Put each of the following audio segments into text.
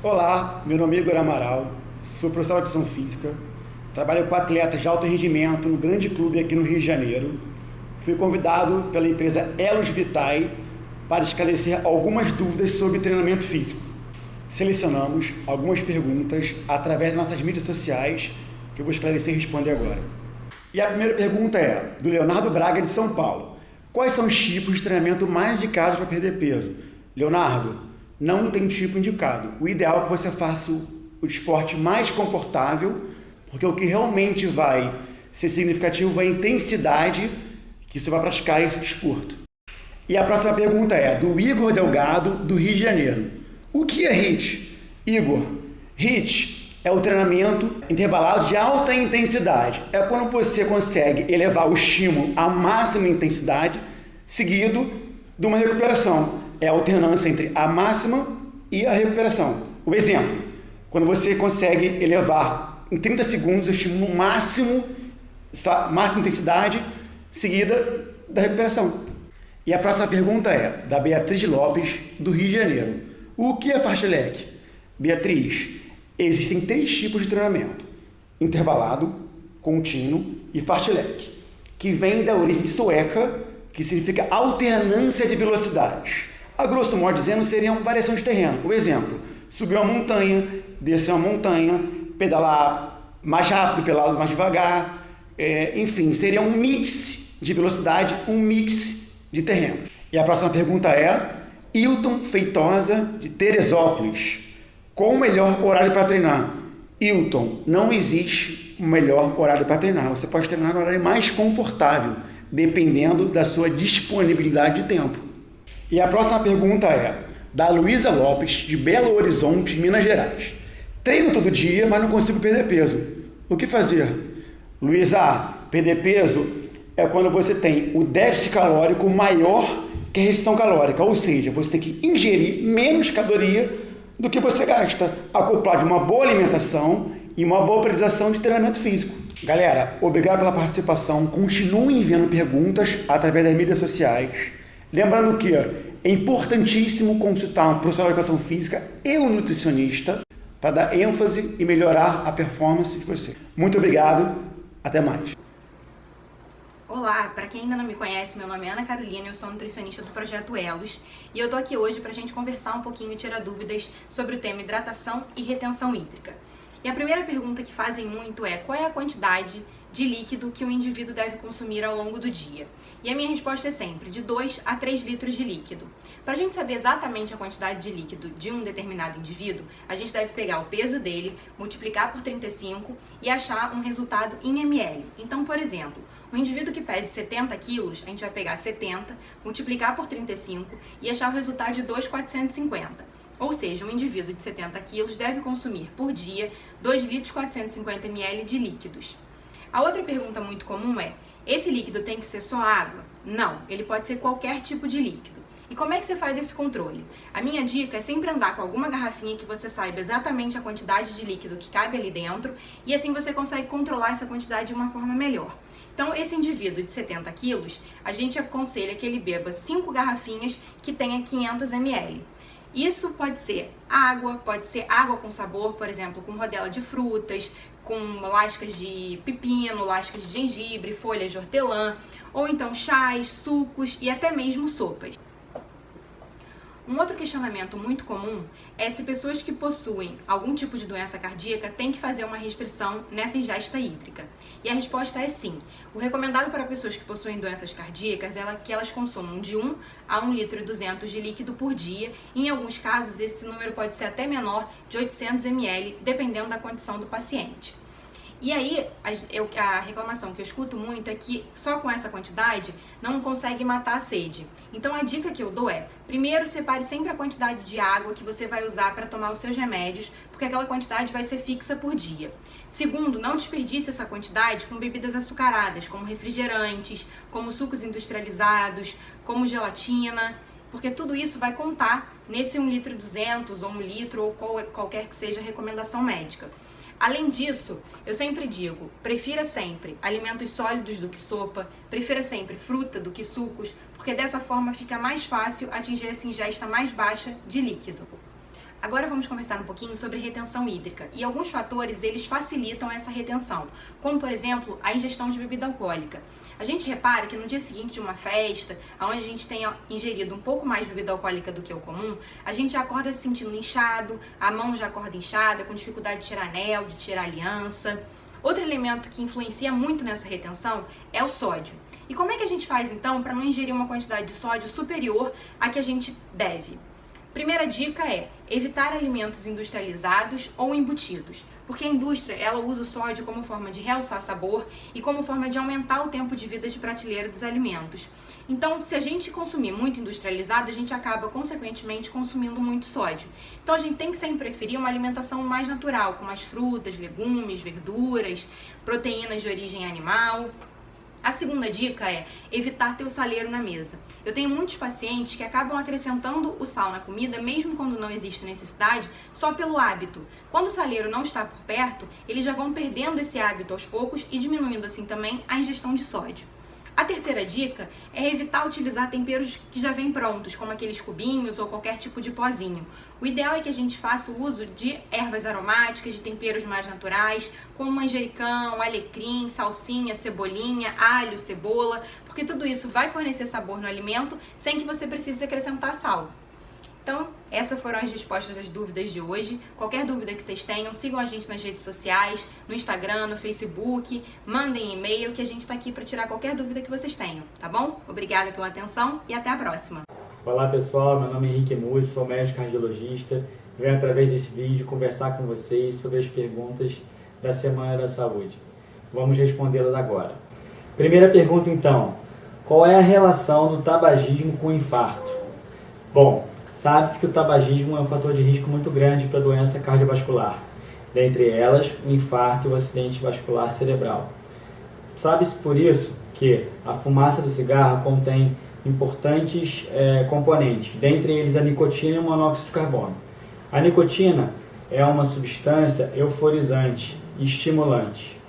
Olá, meu nome é Igor Amaral, sou professor de educação física, trabalho com atletas de alto rendimento no grande clube aqui no Rio de Janeiro. Fui convidado pela empresa Elos Vitae para esclarecer algumas dúvidas sobre treinamento físico. Selecionamos algumas perguntas através das nossas mídias sociais que eu vou esclarecer e responder agora. E a primeira pergunta é do Leonardo Braga de São Paulo. Quais são os tipos de treinamento mais indicados para perder peso? Leonardo, não tem tipo indicado. O ideal é que você faça o esporte mais confortável, porque o que realmente vai ser significativo é a intensidade que você vai praticar esse desporto. E a próxima pergunta é do Igor Delgado, do Rio de Janeiro. O que é HIIT? Igor, HIIT é o treinamento intervalado de alta intensidade. É quando você consegue elevar o estímulo à máxima intensidade, seguido de uma recuperação. É a alternância entre a máxima e a recuperação. O exemplo, quando você consegue elevar em 30 segundos o estímulo máximo, máxima intensidade, seguida da recuperação. E a próxima pergunta é da Beatriz Lopes, do Rio de Janeiro. O que é fartlek? Beatriz, existem 3 tipos de treinamento: intervalado, contínuo e fartlek, que vem da origem sueca, que significa alternância de velocidades. A grosso modo dizendo, seriam variação de terreno. O exemplo, subir uma montanha, descer uma montanha, pedalar mais rápido, pedalar mais devagar, enfim, seria um mix de velocidade, um mix de terrenos. E a próxima pergunta é Hilton Feitosa, de Teresópolis. Qual o melhor horário para treinar? Hilton, não existe um melhor horário para treinar. Você pode treinar no horário mais confortável, dependendo da sua disponibilidade de tempo. E a próxima pergunta é da Luísa Lopes, de Belo Horizonte, Minas Gerais. Treino todo dia, mas não consigo perder peso. O que fazer? Luísa, perder peso é quando você tem o déficit calórico maior que a restrição calórica, ou seja, você tem que ingerir menos caloria do que você gasta, acoplado de uma boa alimentação e uma boa priorização de treinamento físico. Galera, obrigado pela participação. Continuem enviando perguntas através das mídias sociais. Lembrando que é importantíssimo consultar um profissional de educação física e um nutricionista para dar ênfase e melhorar a performance de você. Muito obrigado, até mais. Olá, para quem ainda não me conhece, meu nome é Ana Carolina, eu sou nutricionista do Projeto Elos e eu tô aqui hoje para a gente conversar um pouquinho e tirar dúvidas sobre o tema hidratação e retenção hídrica. E a primeira pergunta que fazem muito é: qual é a quantidade de líquido que o indivíduo deve consumir ao longo do dia? E a minha resposta é sempre de 2 a 3 litros de líquido. Para a gente saber exatamente a quantidade de líquido de um determinado indivíduo, a gente deve pegar o peso dele, multiplicar por 35 e achar um resultado em ml. Então, por exemplo, um indivíduo que pese 70 quilos, a gente vai pegar 70, multiplicar por 35 e achar o resultado de 2,450. Ou seja, um indivíduo de 70 quilos deve consumir por dia 2 litros 450 ml de líquidos. A outra pergunta muito comum é: esse líquido tem que ser só água? Não, ele pode ser qualquer tipo de líquido. E como é que você faz esse controle? A minha dica é sempre andar com alguma garrafinha que você saiba exatamente a quantidade de líquido que cabe ali dentro, e assim você consegue controlar essa quantidade de uma forma melhor. Então, esse indivíduo de 70 quilos, a gente aconselha que ele beba 5 garrafinhas que tenha 500 ml. Isso pode ser água com sabor, por exemplo, com rodela de frutas, com lascas de pepino, lascas de gengibre, folhas de hortelã, ou então chás, sucos e até mesmo sopas. Um outro questionamento muito comum é se pessoas que possuem algum tipo de doença cardíaca têm que fazer uma restrição nessa ingesta hídrica. E a resposta é sim. O recomendado para pessoas que possuem doenças cardíacas é que elas consumam de 1 a 1,2 litro de líquido por dia. E, em alguns casos, esse número pode ser até menor, de 800 ml, dependendo da condição do paciente. E aí, a reclamação que eu escuto muito é que só com essa quantidade não consegue matar a sede. Então a dica que eu dou é: primeiro, separe sempre a quantidade de água que você vai usar para tomar os seus remédios, porque aquela quantidade vai ser fixa por dia. Segundo, não desperdice essa quantidade com bebidas açucaradas, como refrigerantes, como sucos industrializados, como gelatina, porque tudo isso vai contar nesse 1,2 litro ou 1 litro ou qualquer que seja a recomendação médica. Além disso, eu sempre digo, prefira sempre alimentos sólidos do que sopa, prefira sempre fruta do que sucos, porque dessa forma fica mais fácil atingir essa ingesta mais baixa de líquido. Agora vamos conversar um pouquinho sobre retenção hídrica e alguns fatores eles facilitam essa retenção, como por exemplo a ingestão de bebida alcoólica. A gente repara que no dia seguinte de uma festa, onde a gente tenha ingerido um pouco mais de bebida alcoólica do que o comum, a gente já acorda se sentindo inchado, a mão já acorda inchada, com dificuldade de tirar anel, de tirar aliança. Outro elemento que influencia muito nessa retenção é o sódio. E como é que a gente faz então para não ingerir uma quantidade de sódio superior à que a gente deve? Primeira dica é evitar alimentos industrializados ou embutidos, porque a indústria ela usa o sódio como forma de realçar sabor e como forma de aumentar o tempo de vida de prateleira dos alimentos. Então, se a gente consumir muito industrializado, a gente acaba, consequentemente, consumindo muito sódio. Então, a gente tem que sempre preferir uma alimentação mais natural, com mais frutas, legumes, verduras, proteínas de origem animal. A segunda dica é evitar ter o saleiro na mesa. Eu tenho muitos pacientes que acabam acrescentando o sal na comida, mesmo quando não existe necessidade, só pelo hábito. Quando o saleiro não está por perto, eles já vão perdendo esse hábito aos poucos e diminuindo assim também a ingestão de sódio. A terceira dica é evitar utilizar temperos que já vêm prontos, como aqueles cubinhos ou qualquer tipo de pozinho. O ideal é que a gente faça o uso de ervas aromáticas, de temperos mais naturais, como manjericão, alecrim, salsinha, cebolinha, alho, cebola, porque tudo isso vai fornecer sabor no alimento sem que você precise acrescentar sal. Então, essas foram as respostas às dúvidas de hoje. Qualquer dúvida que vocês tenham, sigam a gente nas redes sociais, no Instagram, no Facebook, mandem e-mail que a gente está aqui para tirar qualquer dúvida que vocês tenham, tá bom? Obrigada pela atenção e até a próxima. Olá pessoal, meu nome é Henrique Mussi, sou médico cardiologista. Venho através desse vídeo conversar com vocês sobre as perguntas da Semana da Saúde. Vamos respondê-las agora. Primeira pergunta então, qual é a relação do tabagismo com o infarto? Bom, sabe-se que o tabagismo é um fator de risco muito grande para a doença cardiovascular, dentre elas o infarto e o acidente vascular cerebral. Sabe-se por isso que a fumaça do cigarro contém importantes componentes, dentre eles a nicotina e o monóxido de carbono. A nicotina é uma substância euforizante e estimulante.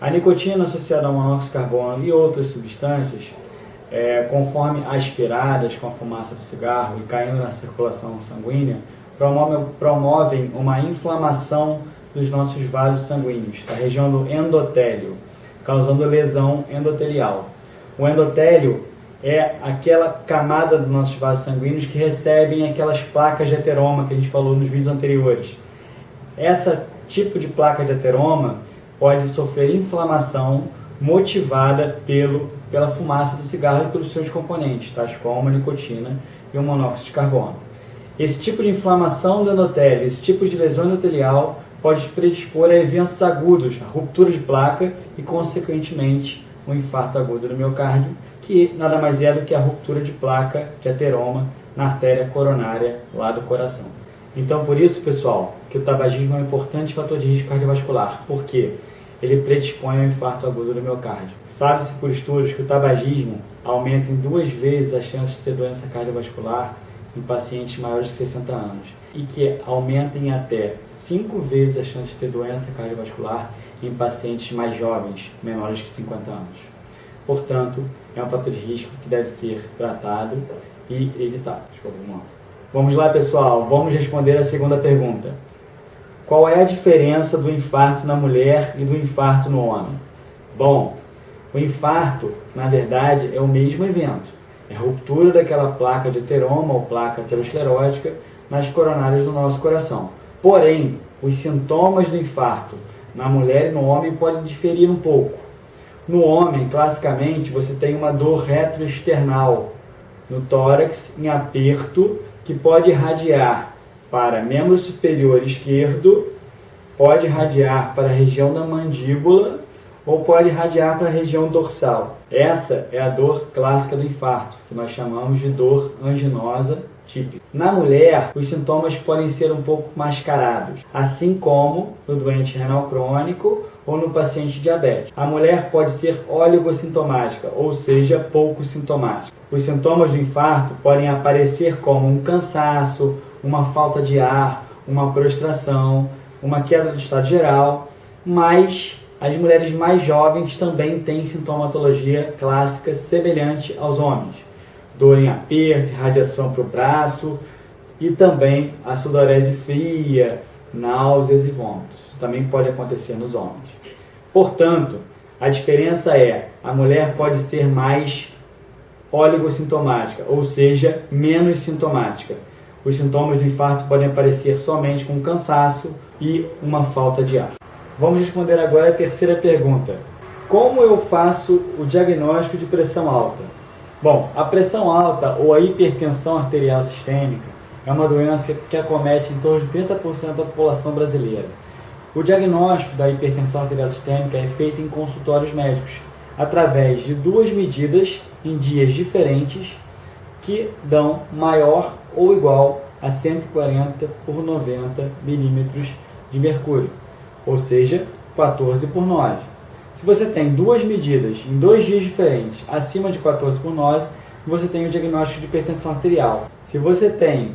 A nicotina associada ao monóxido de carbono e outras substâncias conforme aspiradas com a fumaça do cigarro e caindo na circulação sanguínea, promovem uma inflamação dos nossos vasos sanguíneos, da região do endotélio, causando lesão endotelial. O endotélio é aquela camada dos nossos vasos sanguíneos que recebem aquelas placas de ateroma que a gente falou nos vídeos anteriores. Esse tipo de ateroma pode sofrer inflamação motivada pela fumaça do cigarro e pelos seus componentes, tais como a nicotina e o monóxido de carbono. Esse tipo de inflamação do endotélio, esse tipo de lesão endotelial pode predispor a eventos agudos, a ruptura de placa e, consequentemente, um infarto agudo do miocárdio, que nada mais é do que a ruptura de placa de ateroma na artéria coronária lá do coração. Então, por isso, pessoal, que o tabagismo é um importante fator de risco cardiovascular. Por quê? Ele predispõe ao infarto agudo do miocárdio. Sabe-se por estudos que o tabagismo aumenta em 2 vezes as chances de ter doença cardiovascular em pacientes maiores de 60 anos e que aumenta em até 5 vezes as chances de ter doença cardiovascular em pacientes mais jovens, menores de 50 anos. Portanto, é um fator de risco que deve ser tratado e evitado. Vamos lá, pessoal, vamos responder a segunda pergunta. Qual é a diferença do infarto na mulher e do infarto no homem? Bom, o infarto, na verdade, é o mesmo evento. É a ruptura daquela placa de ateroma ou placa aterosclerótica nas coronárias do nosso coração. Porém, os sintomas do infarto na mulher e no homem podem diferir um pouco. No homem, classicamente, você tem uma dor retroesternal no tórax em aperto que pode irradiar para membro superior esquerdo, pode irradiar para a região da mandíbula ou pode irradiar para a região dorsal. Essa é a dor clássica do infarto, que nós chamamos de dor anginosa típica. Na mulher, os sintomas podem ser um pouco mascarados, assim como no doente renal crônico ou no paciente diabético. A mulher pode ser oligossintomática, ou seja, pouco sintomática. Os sintomas do infarto podem aparecer como um cansaço, uma falta de ar, uma prostração, uma queda do estado geral, mas as mulheres mais jovens também têm sintomatologia clássica semelhante aos homens. Dor em aperto, irradiação para o braço, e também a sudorese fria, náuseas e vômitos. Isso também pode acontecer nos homens. Portanto, a diferença é, a mulher pode ser mais oligossintomática, ou seja, menos sintomática. Os sintomas do infarto podem aparecer somente com cansaço e uma falta de ar. Vamos responder agora a terceira pergunta. Como eu faço o diagnóstico de pressão alta? Bom, a pressão alta ou a hipertensão arterial sistêmica é uma doença que acomete em torno de 30% da população brasileira. O diagnóstico da hipertensão arterial sistêmica é feito em consultórios médicos, através de duas medidas em dias diferentes que dão maior ou igual a 140 por 90 milímetros de mercúrio, ou seja, 14 por 9. Se você tem duas medidas em 2 dias diferentes acima de 14 por 9, você tem o diagnóstico de hipertensão arterial. Se você tem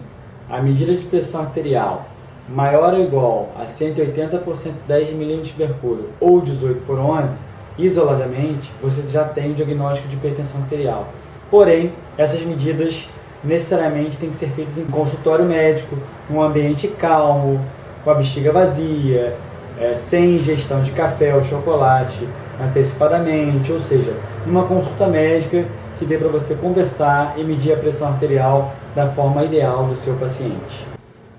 a medida de pressão arterial maior ou igual a 180 por 110 milímetros de mercúrio ou 18 por 11, isoladamente, você já tem o diagnóstico de hipertensão arterial. Porém, essas medidas necessariamente têm que ser feitas em consultório médico, num ambiente calmo, com a bexiga vazia, sem ingestão de café ou chocolate antecipadamente, ou seja, numa consulta médica que dê para você conversar e medir a pressão arterial da forma ideal do seu paciente.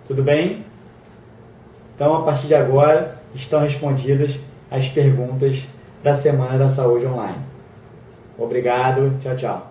Tudo bem? Então, a partir de agora, estão respondidas as perguntas da Semana da Saúde Online. Obrigado, tchau, tchau.